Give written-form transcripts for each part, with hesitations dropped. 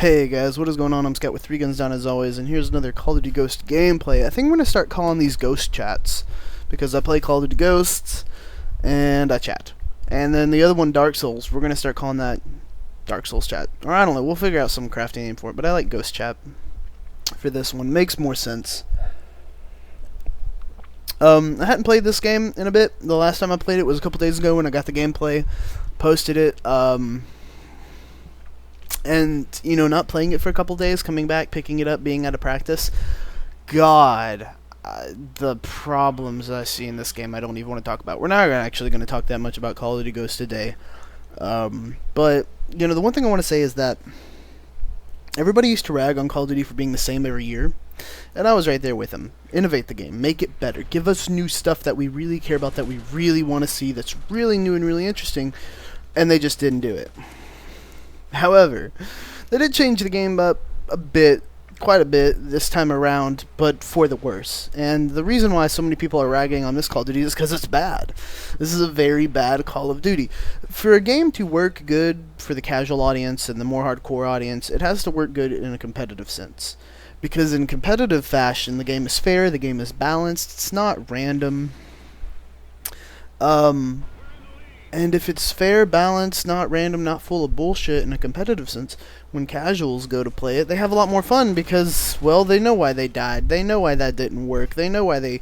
Hey guys, what is going on? I'm Scout with 3 Guns Down as always, and here's another Call of Duty Ghost gameplay. I think I'm going to start calling these Ghost Chats, because I play Call of Duty Ghosts, and I chat. And then the other one, Dark Souls, we're going to start calling that Dark Souls Chat. Or I don't know, we'll figure out some crafty name for it, but I like Ghost Chat for this one. Makes more sense. I hadn't played this game in a bit. The last time I played it was a couple days ago when I got the gameplay, posted it, and, you know, not playing it for a couple days, coming back, picking it up, being out of practice. God, the problems I see in this game I don't even want to talk about. We're not actually going to talk that much about Call of Duty Ghosts today. But, you know, the one thing I want to say is that everybody used to rag on Call of Duty for being the same every year, and I was right there with them. Innovate the game. Make it better. Give us new stuff that we really care about, that we really want to see, that's really new and really interesting, and they just didn't do it. However, they did change the game up a bit, quite a bit, this time around, but for the worse. And the reason why so many people are ragging on this Call of Duty is because it's bad. This is a very bad Call of Duty. For a game to work good for the casual audience and the more hardcore audience, it has to work good in a competitive sense. Because in competitive fashion, the game is fair, the game is balanced, it's not random. And if it's fair, balanced, not random, not full of bullshit in a competitive sense, when casuals go to play it, they have a lot more fun because, well, they know why they died. They know why that didn't work. They know why they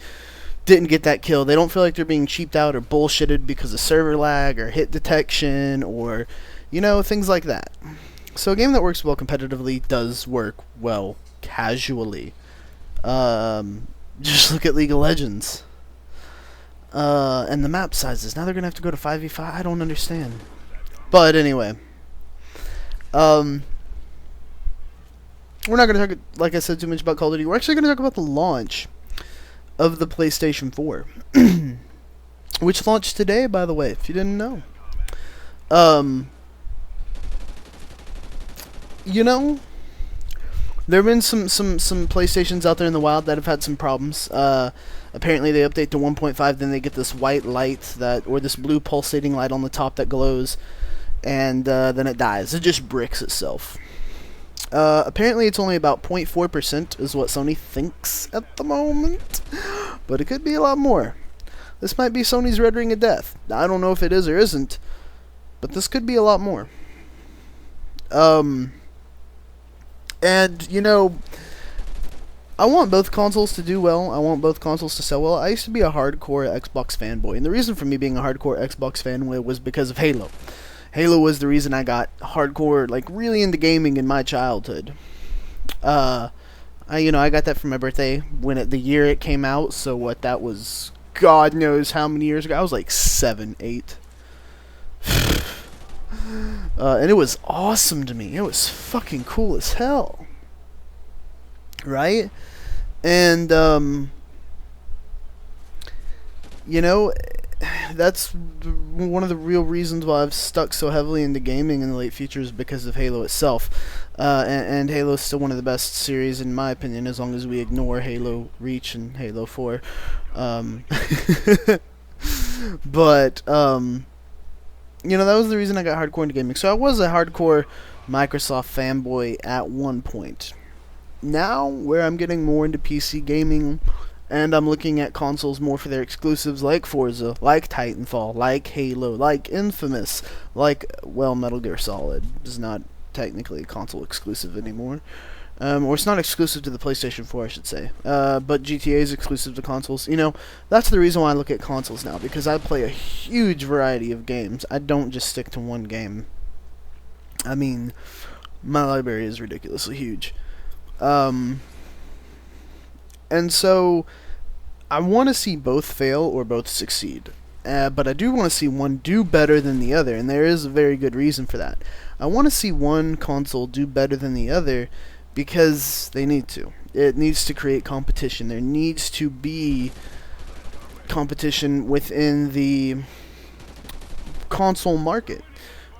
didn't get that kill. They don't feel like they're being cheaped out or bullshitted because of server lag or hit detection or, you know, things like that. So a game that works well competitively does work well casually. Just look at League of Legends. And the map sizes. Now they're going to have to go to 5v5. I don't understand. But anyway. We're not going to talk, like I said, too much about Call of Duty. We're actually going to talk about the launch of the PlayStation 4. Which launched today, by the way, if you didn't know. You know, there have been some PlayStations out there in the wild that have had some problems. Apparently they update to 1.5, then they get this white light or this blue pulsating light on the top that glows, and then it dies. It just bricks itself. Apparently it's only about 0.4% is what Sony thinks at the moment, but it could be a lot more. This might be Sony's red ring of death. I don't know if it is or isn't, but this could be a lot more. And, you know, I want both consoles to do well. I want both consoles to sell well. I used to be a hardcore Xbox fanboy, and the reason for me being a hardcore Xbox fanboy was because of Halo. Halo was the reason I got hardcore, like, really into gaming in my childhood. I got that for my birthday the year it came out, so what that was, God knows how many years ago. I was like 7, 8. And it was awesome to me. It was fucking cool as hell. Right? And, you know, that's one of the real reasons why I've stuck so heavily into gaming in the late future is because of Halo itself. And Halo is still one of the best series, in my opinion, as long as we ignore Halo Reach and Halo 4. But, you know, that was the reason I got hardcore into gaming. So I was a hardcore Microsoft fanboy at one point. Now, where I'm getting more into PC gaming, and I'm looking at consoles more for their exclusives like Forza, like Titanfall, like Halo, like Infamous, like, well, Metal Gear Solid is not technically a console exclusive anymore. Or it's not exclusive to the PlayStation 4, I should say. But GTA is exclusive to consoles. You know, that's the reason why I look at consoles now, because I play a huge variety of games. I don't just stick to one game. I mean, my library is ridiculously huge. And so, I want to see both fail or both succeed. But I do want to see one do better than the other, and there is a very good reason for that. I want to see one console do better than the other because they need to. It needs to create competition. There needs to be competition within the console market.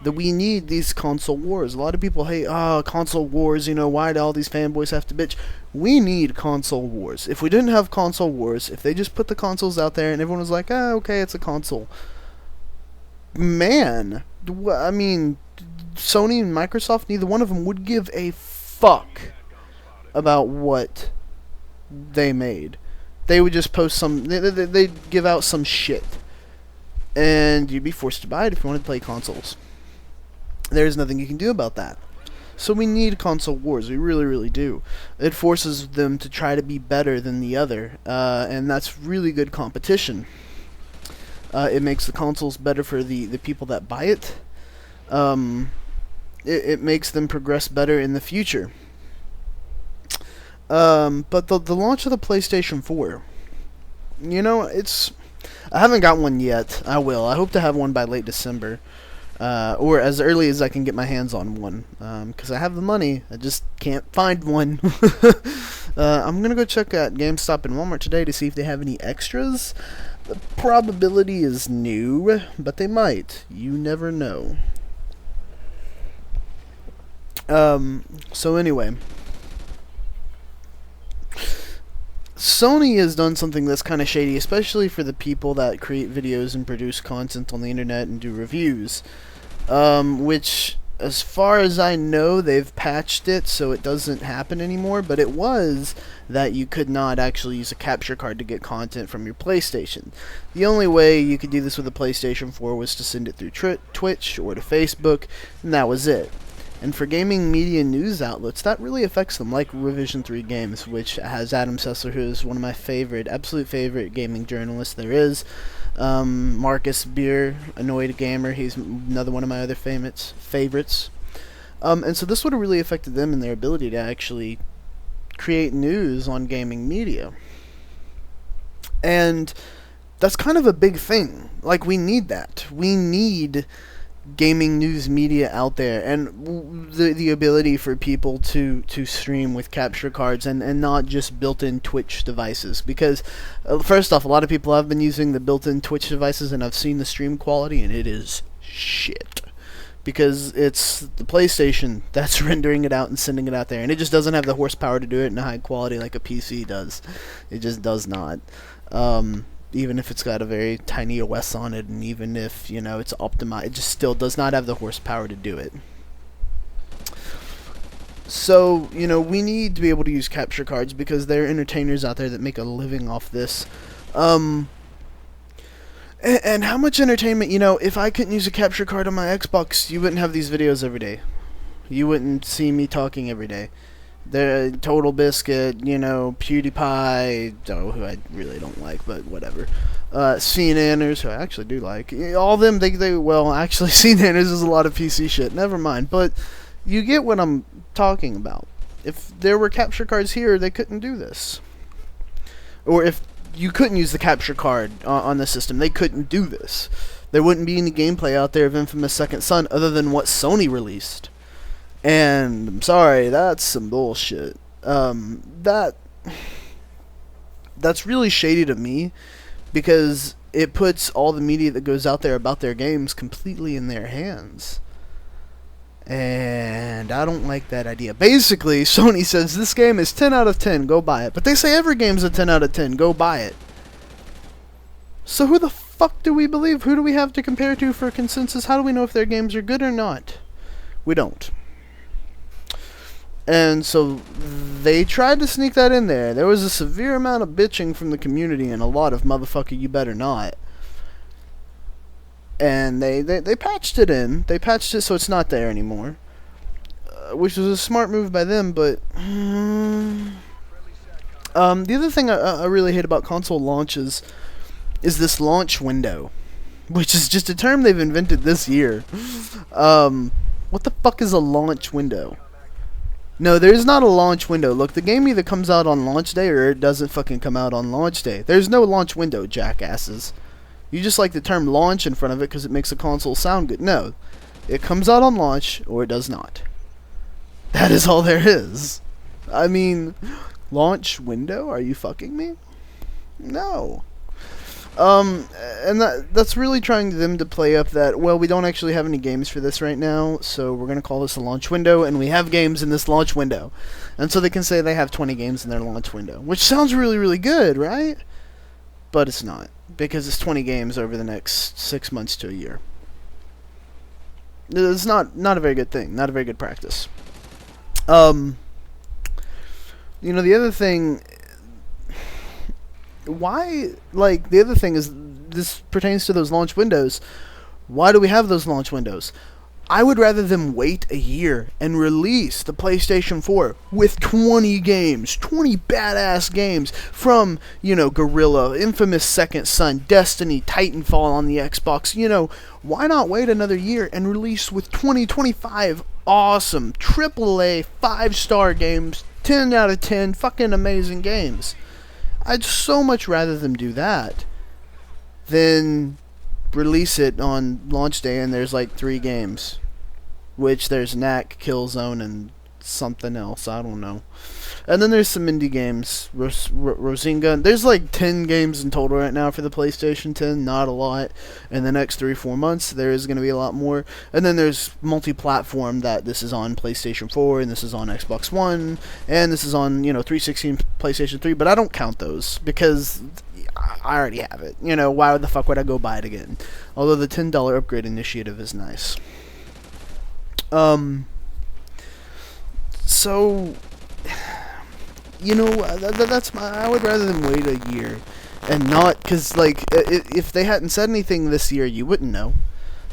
That we need these console wars. A lot of people hate, console wars, you know, why do all these fanboys have to bitch? We need console wars. If we didn't have console wars, if they just put the consoles out there and everyone was like, okay, it's a console. Man, I mean, Sony and Microsoft, neither one of them would give a fuck about what they made. They would just post some, they'd give out some shit, and you'd be forced to buy it if you wanted to play consoles. There's nothing you can do about that. So we need console wars. We really, really do. It forces them to try to be better than the other, and that's really good competition. It makes the consoles better for the people that buy it. It makes them progress better in the future. But the launch of the PlayStation 4, you know, I haven't got one yet. I will. I hope to have one by late December. Or as early as I can get my hands on one, because I have the money, I just can't find one. I'm gonna go check at GameStop and Walmart today to see if they have any extras. The probability is new, but they might. You never know. So anyway, Sony has done something that's kind of shady, especially for the people that create videos and produce content on the internet and do reviews. Which, as far as I know, they've patched it so it doesn't happen anymore, but it was that you could not actually use a capture card to get content from your PlayStation. The only way you could do this with a PlayStation 4 was to send it through Twitch or to Facebook, and that was it. And for gaming media news outlets, that really affects them, like Revision 3 Games, which has Adam Sessler, who is one of my absolute favorite gaming journalists there is. Marcus Beer, Annoyed Gamer, he's another one of my other favorites. And so this would have really affected them in their ability to actually create news on gaming media. And that's kind of a big thing. Like, we need that. We need gaming news media out there, and the ability for people to stream with capture cards and not just built-in Twitch devices, because first off, a lot of people have been using the built-in Twitch devices, and I've seen the stream quality, and it is shit, because it's the PlayStation that's rendering it out and sending it out there, and it just doesn't have the horsepower to do it in a high quality like a PC does. It just does not. Even if it's got a very tiny OS on it, and even if, you know, it's optimized, it just still does not have the horsepower to do it. So, you know, we need to be able to use capture cards, because there are entertainers out there that make a living off this. And how much entertainment, you know, if I couldn't use a capture card on my Xbox, you wouldn't have these videos every day. You wouldn't see me talking every day. The Total Biscuit, you know, PewDiePie, who I really don't like, but whatever. CNNers, who I actually do like. All of them, well, actually, CNNers is a lot of PC shit. Never mind. But you get what I'm talking about. If there were capture cards here, they couldn't do this. Or if you couldn't use the capture card on the system, they couldn't do this. There wouldn't be any gameplay out there of Infamous Second Son other than what Sony released. And I'm sorry, that's some bullshit. That's really shady to me, because it puts all the media that goes out there about their games completely in their hands. And I don't like that idea. Basically, Sony says this game is 10 out of 10, go buy it. But they say every game's a 10 out of 10, go buy it. So who the fuck do we believe? Who do we have to compare to for consensus? How do we know if their games are good or not? We don't. And so they tried to sneak that in there. There was a severe amount of bitching from the community and a lot of motherfucker you better not. And they patched it in. They patched it so it's not there anymore. Which was a smart move by them, but the other thing I really hate about console launches is this launch window, which is just a term they've invented this year. What the fuck is a launch window? No, there's not a launch window. Look, the game either comes out on launch day or it doesn't fucking come out on launch day. There's no launch window, jackasses. You just like the term launch in front of it because it makes a console sound good. No, it comes out on launch or it does not. That is all there is. I mean, launch window? Are you fucking me? No. And that's really trying them to play up that, well, we don't actually have any games for this right now, so we're going to call this a launch window, and we have games in this launch window. And so they can say they have 20 games in their launch window, which sounds really, really good, right? But it's not, because it's 20 games over the next 6 months to a year. It's not a very good thing, not a very good practice. The other thing, the other thing is, this pertains to those launch windows. Why do we have those launch windows? I would rather them wait a year and release the PlayStation 4 with 20 games, 20 badass games from, Guerrilla, Infamous Second Son, Destiny, Titanfall on the Xbox. Why not wait another year and release with 25 awesome AAA 5-star games, 10 out of 10 fucking amazing games? I'd so much rather them do that than release it on launch day and there's like 3 games, which there's Knack, Killzone, and something else, I don't know. And then there's some indie games, Rosinga. There's like 10 games in total right now for the PlayStation 10, not a lot. In the next 3-4 months there is going to be a lot more. And then there's multi-platform, that this is on PlayStation 4 and this is on Xbox One and this is on 360 and PlayStation 3, but I don't count those because I already have it. Why the fuck would I go buy it again? Although the $10 upgrade initiative is nice. So, that's I would rather than wait a year and not, because, if they hadn't said anything this year, you wouldn't know.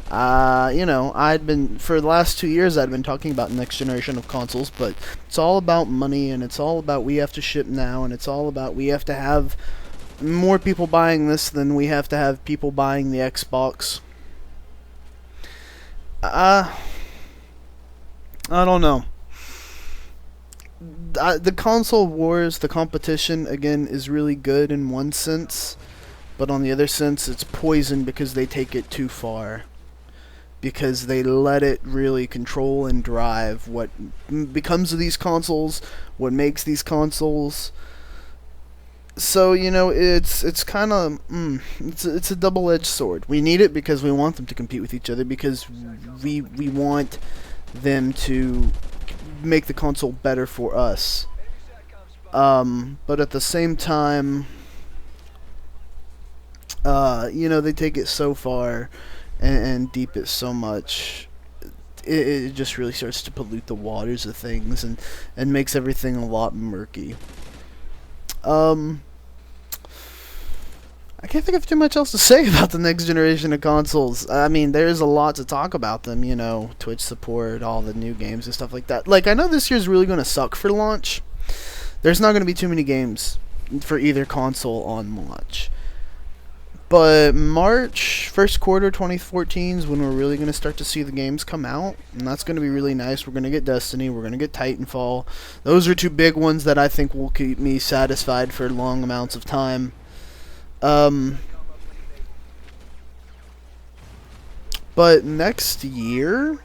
For the last 2 years, I'd been talking about next generation of consoles, but it's all about money, and it's all about we have to ship now, and it's all about we have to have more people buying this than we have to have people buying the Xbox. I don't know. The console wars, the competition, again, is really good in one sense, but on the other sense, it's poison because they take it too far. Because they let it really control and drive what becomes of these consoles, what makes these consoles. So, it's kind of, it's a double-edged sword. We need it because we want them to compete with each other, because we want them to make the console better for us. But at the same time, they take it so far and deep it so much, it just really starts to pollute the waters of things and makes everything a lot murky. I can't think of too much else to say about the next generation of consoles. I mean, there's a lot to talk about them, Twitch support, all the new games and stuff like that. I know this year's really going to suck for launch. There's not going to be too many games for either console on launch. But March, first quarter 2014 is when we're really going to start to see the games come out, and that's going to be really nice. We're going to get Destiny, we're going to get Titanfall. Those are 2 big ones that I think will keep me satisfied for long amounts of time. But next year,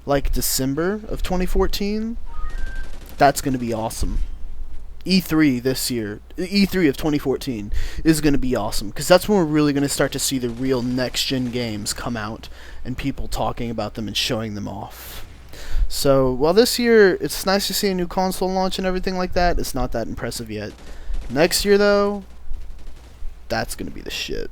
December of 2014, that's going to be awesome. E3 this year, E3 of 2014 is going to be awesome, because that's when we're really going to start to see the real next-gen games come out and people talking about them and showing them off. So, while this year it's nice to see a new console launch and everything like that, it's not that impressive yet. Next year, though, that's going to be the shit.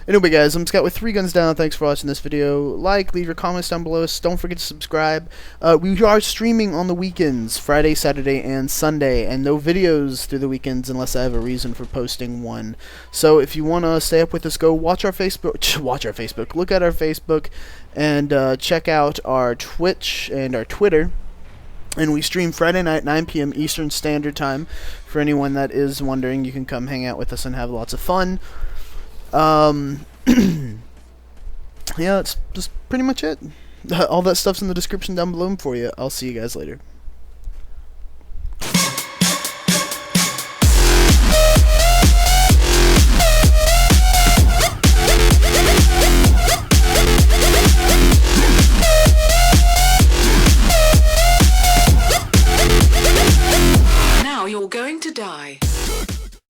Anyway, guys, I'm Scott with 3 Guns Down. Thanks for watching this video. Leave your comments down below. Don't forget to subscribe. We are streaming on the weekends, Friday, Saturday, and Sunday, and no videos through the weekends unless I have a reason for posting one. So if you want to stay up with us, go watch our Facebook. Look at our Facebook, and check out our Twitch and our Twitter. And we stream Friday night, 9 p.m. Eastern Standard Time. For anyone that is wondering, you can come hang out with us and have lots of fun. Yeah, that's just pretty much it. All that stuff's in the description down below for you. I'll see you guys later.